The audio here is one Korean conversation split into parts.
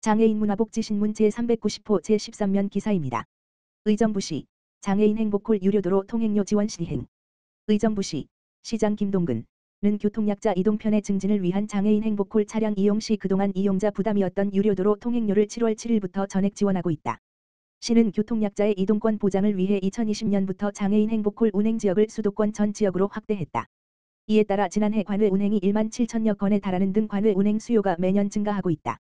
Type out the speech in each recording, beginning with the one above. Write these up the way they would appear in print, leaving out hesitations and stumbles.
장애인 문화복지신문 제390호 제13면 기사입니다. 의정부시 장애인 행복콜 유료도로 통행료 지원 시행. 의정부시 시장 김동근은 교통약자 이동편의 증진을 위한 장애인 행복콜 차량 이용 시 그동안 이용자 부담이었던 유료도로 통행료를 7월 7일부터 전액 지원하고 있다. 시는 교통약자의 이동권 보장을 위해 2020년부터 장애인 행복콜 운행지역을 수도권 전 지역으로 확대했다. 이에 따라 지난해 관외 운행이 1만 7천여 건에 달하는 등 관외 운행 수요가 매년 증가하고 있다.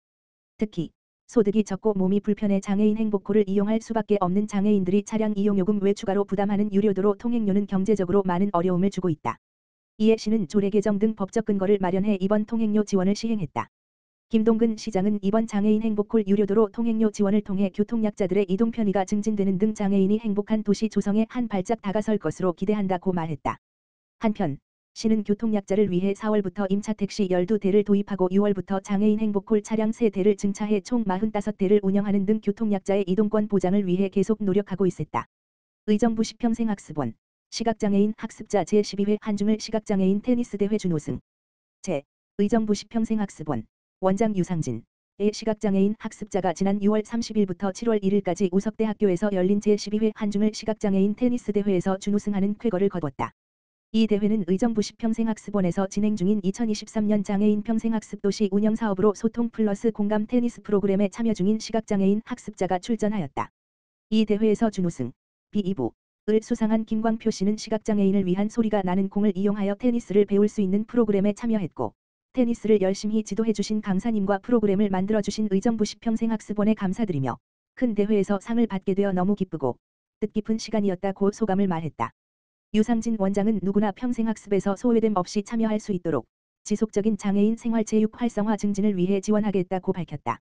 특히 소득이 적고 몸이 불편해 장애인 행복콜을 이용할 수밖에 없는 장애인들이 차량 이용요금 외 추가로 부담하는 유료도로 통행료는 경제적으로 많은 어려움을 주고 있다. 이에 시는 조례 개정 등 법적 근거를 마련해 이번 통행료 지원을 시행했다. 김동근 시장은 이번 장애인 행복콜 유료도로 통행료 지원을 통해 교통약자들의 이동 편의가 증진되는 등 장애인이 행복한 도시 조성에 한 발짝 다가설 것으로 기대한다고 말했다. 한편 시는 교통약자를 위해 4월부터 임차 택시 12대를 도입하고 6월부터 장애인 행복콜 차량 3대를 증차해 총 45대를 운영하는 등 교통약자의 이동권 보장을 위해 계속 노력하고 있었다. 의정부시 평생학습원 시각장애인 학습자 제12회 한중을 시각장애인 테니스대회 준우승. 의정부시 평생학습원 원장 유상진의 시각장애인 학습자가 지난 6월 30일부터 7월 1일까지 우석대학교에서 열린 제12회 한중을 시각장애인 테니스대회에서 준우승하는 쾌거를 거뒀다. 이 대회는 의정부시 평생학습원에서 진행 중인 2023년 장애인 평생학습도시 운영사업으로 소통 플러스 공감 테니스 프로그램에 참여 중인 시각장애인 학습자가 출전하였다. 이 대회에서 준우승, B2부를 수상한 김광표 씨는 시각장애인을 위한 소리가 나는 공을 이용하여 테니스를 배울 수 있는 프로그램에 참여했고, 테니스를 열심히 지도해주신 강사님과 프로그램을 만들어주신 의정부시 평생학습원에 감사드리며 큰 대회에서 상을 받게 되어 너무 기쁘고 뜻깊은 시간이었다고 소감을 말했다. 유상진 원장은 누구나 평생학습에서 소외됨 없이 참여할 수 있도록 지속적인 장애인 생활체육 활성화 증진을 위해 지원하겠다고 밝혔다.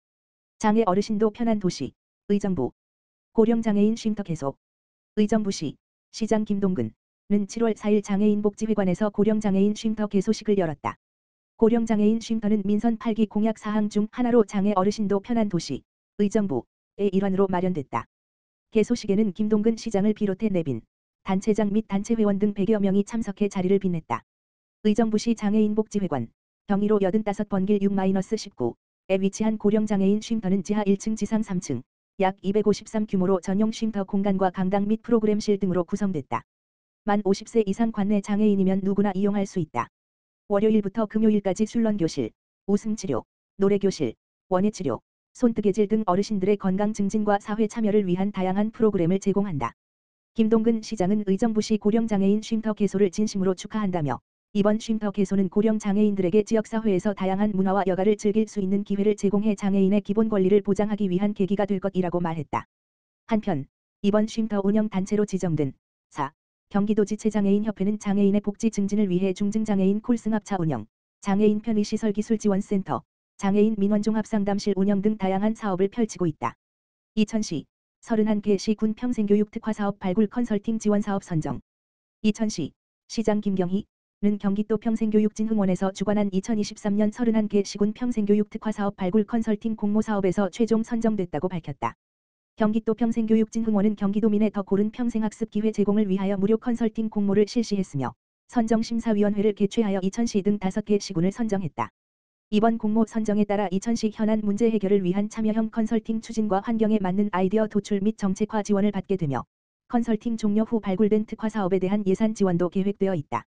장애 어르신도 편한 도시, 의정부. 고령장애인 쉼터 개소. 의정부시 시장 김동근은 7월 4일 장애인 복지회관에서 고령장애인 쉼터 개소식을 열었다. 고령장애인 쉼터는 민선 8기 공약 사항 중 하나로 장애 어르신도 편한 도시, 의정부의 일환으로 마련됐다. 개소식에는 김동근 시장을 비롯해 내빈, 단체장 및 단체회원 등 100여 명이 참석해 자리를 빛냈다. 의정부시 장애인복지회관, 경의로 85번 길 6-19에 위치한 고령장애인 쉼터는 지하 1층 지상 3층, 약 253 규모로 전용 쉼터 공간과 강당 및 프로그램실 등으로 구성됐다. 만 50세 이상 관내 장애인이면 누구나 이용할 수 있다. 월요일부터 금요일까지 술런교실, 웃음치료, 노래교실, 원예치료, 손뜨개질 등 어르신들의 건강 증진과 사회 참여를 위한 다양한 프로그램을 제공한다. 김동근 시장은 의정부시 고령장애인 쉼터 개소를 진심으로 축하한다며 이번 쉼터 개소는 고령장애인들에게 지역사회에서 다양한 문화와 여가를 즐길 수 있는 기회를 제공해 장애인의 기본 권리를 보장하기 위한 계기가 될 것이라고 말했다. 한편 이번 쉼터 운영단체로 지정된 경기도지체장애인협회는 장애인의 복지 증진을 위해 중증장애인 콜승합차 운영, 장애인 편의시설기술지원센터, 장애인 민원종합상담실 운영 등 다양한 사업을 펼치고 있다. 이천시 31개 시군 평생교육 특화사업 발굴 컨설팅 지원사업 선정. 이천시 시장 김경희는 경기도 평생교육진흥원에서 주관한 2023년 31개 시군 평생교육 특화사업 발굴 컨설팅 공모사업에서 최종 선정됐다고 밝혔다. 경기도 평생교육진흥원은 경기도민의 더 고른 평생학습 기회 제공을 위하여 무료 컨설팅 공모를 실시했으며 선정심사위원회를 개최하여 이천시 등 5개 시군을 선정했다. 이번 공모 선정에 따라 이천시 현안 문제 해결을 위한 참여형 컨설팅 추진과 환경에 맞는 아이디어 도출 및 정책화 지원을 받게 되며 컨설팅 종료 후 발굴된 특화 사업에 대한 예산 지원도 계획되어 있다.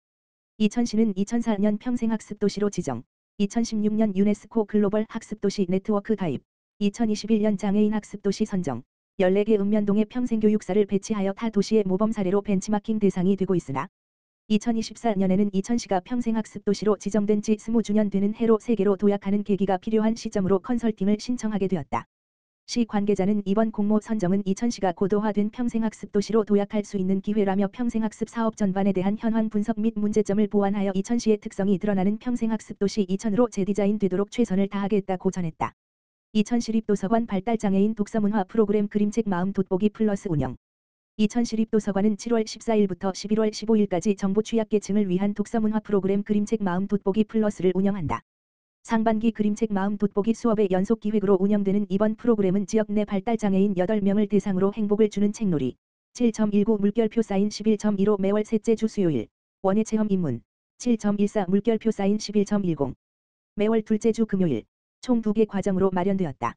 이천시는 2004년 평생학습도시로 지정, 2016년 유네스코 글로벌 학습도시 네트워크 가입, 2021년 장애인 학습도시 선정, 14개 읍면동에 평생교육사를 배치하여 타 도시의 모범 사례로 벤치마킹 대상이 되고 있으나 2024년에는 이천시가 평생학습도시로 지정된 지 20주년 되는 해로 세계로 도약하는 계기가 필요한 시점으로 컨설팅을 신청하게 되었다. 시 관계자는 이번 공모 선정은 이천시가 고도화된 평생학습도시로 도약할 수 있는 기회라며 평생학습 사업 전반에 대한 현황 분석 및 문제점을 보완하여 이천시의 특성이 드러나는 평생학습도시 이천으로 재디자인되도록 최선을 다하겠다고 전했다. 이천시립도서관 발달장애인 독서문화 프로그램 그림책 마음 돋보기 플러스 운영. 이천시립도서관은 7월 14일부터 11월 15일까지 정보 취약계층을 위한 독서문화 프로그램 그림책 마음 돋보기 플러스를 운영한다. 상반기 그림책 마음 돋보기 수업의 연속 기획으로 운영되는 이번 프로그램은 지역 내 발달장애인 8명을 대상으로 행복을 주는 책놀이, 7.19 물결표 사인 11.15 매월 셋째 주 수요일, 원예 체험 입문, 7.14 물결표 사인 11.10 매월 둘째 주 금요일, 총 2개 과정으로 마련되었다.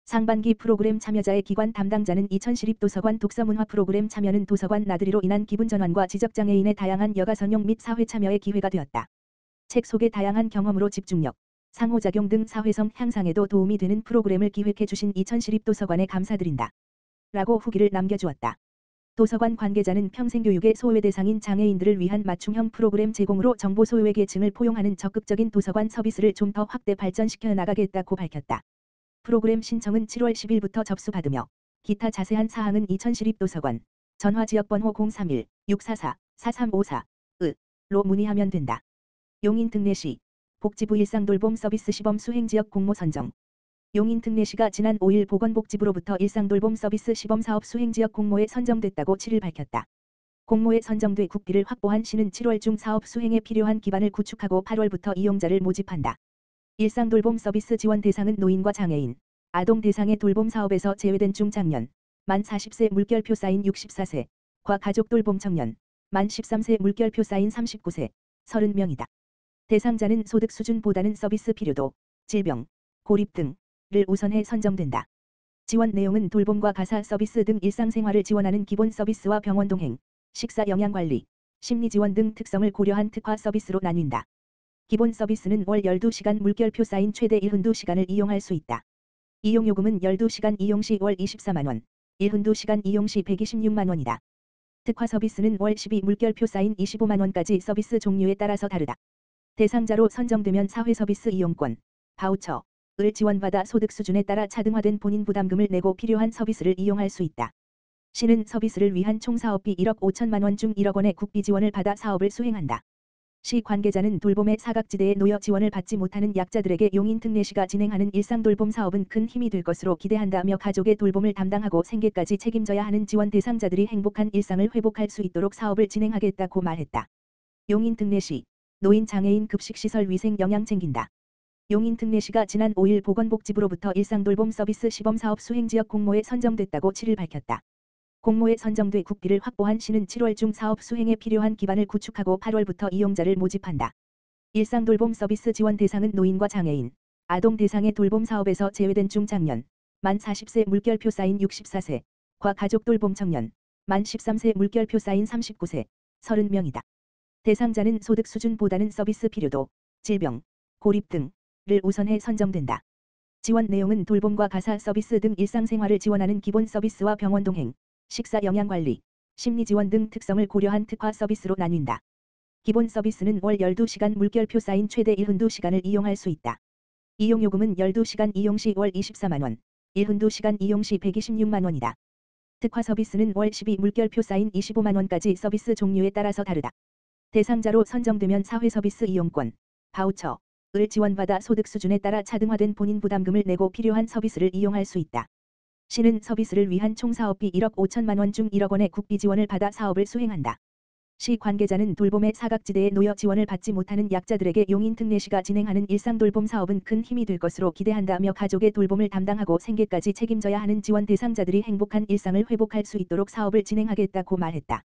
상반기 프로그램 참여자의 기관 담당자는 이천시립도서관 독서문화 프로그램 참여는 도서관 나들이로 인한 기분 전환과 지적장애인의 다양한 여가 선용 및 사회 참여의 기회가 되었다. 책 속의 다양한 경험으로 집중력, 상호작용 등 사회성 향상에도 도움이 되는 프로그램을 기획해 주신 이천시립도서관에 감사드린다. 라고 후기를 남겨주었다. 도서관 관계자는 평생교육의 소외 대상인 장애인들을 위한 맞춤형 프로그램 제공으로 정보 소외 계층을 포용하는 적극적인 도서관 서비스를 좀 더 확대 발전시켜 나가겠다고 밝혔다. 프로그램 신청은 7월 10일부터 접수받으며 기타 자세한 사항은 이천시립도서관 전화지역번호 031-644-4354-로 문의하면 된다. 용인특례시 복지부 일상돌봄 서비스 시범 수행지역 공모 선정. 용인특례시가 지난 5일 보건복지부로부터 일상돌봄 서비스 시범사업 수행지역 공모에 선정됐다고 7일 밝혔다. 공모에 선정돼 국비를 확보한 시는 7월 중 사업 수행에 필요한 기반을 구축하고 8월부터 이용자를 모집한다. 일상돌봄 서비스 지원 대상은 노인과 장애인, 아동 대상의 돌봄 사업에서 제외된 중장년, 만 40세 물결표 쌓인 64세과 가족 돌봄 청년, 만 13세 물결표 쌓인 39세, 30명이다. 대상자는 소득 수준보다는 서비스 필요도, 질병, 고립 등을 우선해 선정된다. 지원 내용은 돌봄과 가사 서비스 등 일상생활을 지원하는 기본 서비스와 병원 동행, 식사 영양관리, 심리지원 등 특성을 고려한 특화 서비스로 나뉜다. 기본 서비스는 월 12시간 물결표 쌓인 최대 1훈2시간을 이용할 수 있다. 이용요금은 12시간 이용 시 월 24만원, 1훈2시간 이용 시 126만원이다. 특화 서비스는 월 12 물결표 쌓인 25만원까지 서비스 종류에 따라서 다르다. 대상자로 선정되면 사회서비스 이용권, 바우처를 지원받아 소득 수준에 따라 차등화된 본인 부담금을 내고 필요한 서비스를 이용할 수 있다. 시는 서비스를 위한 총 사업비 1억 5천만원 중 1억 원의 국비 지원을 받아 사업을 수행한다. 시 관계자는 돌봄의 사각지대에 놓여 지원을 받지 못하는 약자들에게 용인특례시가 진행하는 일상돌봄 사업은 큰 힘이 될 것으로 기대한다며 가족의 돌봄을 담당하고 생계까지 책임져야 하는 지원 대상자들이 행복한 일상을 회복할 수 있도록 사업을 진행하겠다고 말했다. 용인특례시 노인 장애인 급식시설 위생 영양 챙긴다. 용인특례시가 지난 5일 보건복지부로부터 일상돌봄 서비스 시범사업 수행지역 공모에 선정됐다고 7일 밝혔다. 공모에 선정돼 국비를 확보한 시는 7월 중 사업 수행에 필요한 기반을 구축하고 8월부터 이용자를 모집한다. 일상돌봄 서비스 지원 대상은 노인과 장애인, 아동 대상의 돌봄 사업에서 제외된 중장년, 만 40세 물결표 쌓인 64세과 가족 돌봄 청년, 만 13세 물결표 쌓인 39세, 30명이다. 대상자는 소득 수준보다는 서비스 필요도, 질병, 고립 등을 우선해 선정된다. 지원 내용은 돌봄과 가사 서비스 등 일상생활을 지원하는 기본 서비스와 병원 동행, 식사 영양관리, 심리지원 등 특성을 고려한 특화 서비스로 나뉜다. 기본 서비스는 월 12시간 물결표 쌓인 최대 1훈2시간을 이용할 수 있다. 이용요금은 12시간 이용 시 월 24만원, 1훈2시간 이용 시 126만원이다. 특화 서비스는 월 12 물결표 쌓인 25만원까지 서비스 종류에 따라서 다르다. 대상자로 선정되면 사회서비스 이용권, 바우처를 지원받아 소득 수준에 따라 차등화된 본인 부담금을 내고 필요한 서비스를 이용할 수 있다. 시는 서비스를 위한 총 사업비 1억 5천만원 중 1억 원의 국비 지원을 받아 사업을 수행한다. 시 관계자는 돌봄의 사각지대에 놓여 지원을 받지 못하는 약자들에게 용인특례시가 진행하는 일상돌봄 사업은 큰 힘이 될 것으로 기대한다며 가족의 돌봄을 담당하고 생계까지 책임져야 하는 지원 대상자들이 행복한 일상을 회복할 수 있도록 사업을 진행하겠다고 말했다.